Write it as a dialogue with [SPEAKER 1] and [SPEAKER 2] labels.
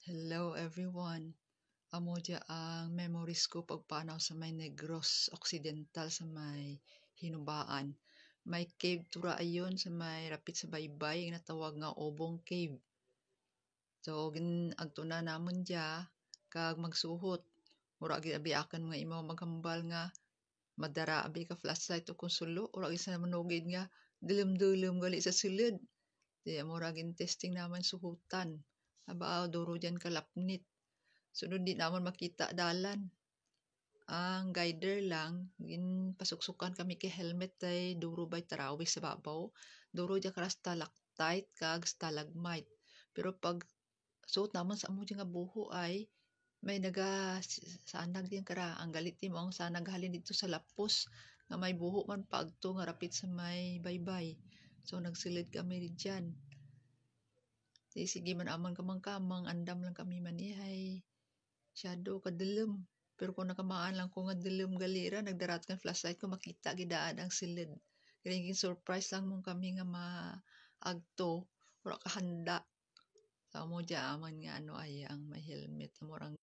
[SPEAKER 1] Hello everyone. Amo dya ang memories ko pagpanaw sa may Negros Occidental sa may Hinubaan. May cave tura ayon sa may rapit sa baybay nga tawag nga Obong Cave. So agtuna namon dya kag magsuhot. Mura gid abiakan mga imo maghambal nga madara abi ka flashlight o konsulo ura gid sa manugid nga dulum-dulum gali sa sulod. Di mura gid testing naman suhutan. Aba duro dyan kalapnit. Sunod di naman makita dalan. Ang guider lang, pasuksukan kami kay helmet ay duro bay tarawih sa babaw. Duro dyan kara stalactite kag stalagmite. Pero pag suot naman sa amo dyan nga buho ay may sanag din kara. Ang galit mo ang sanag halin dito sa lapos nga may buho man pagto nga rapit sa may baybay. So nagsilid kami dyan. Sige man amon kamang-kamang, andam lang kami manihay. Shadow kadulum. Pero kung nakamaan lang ko nga dulum galira, nagdarat kan flashlight ko, makita gidaan ang silid. Kaya surprise lang mong kami nga maagto. Wala kahanda. Sa mo dya aman nga ano ay ang may helmet. Amorang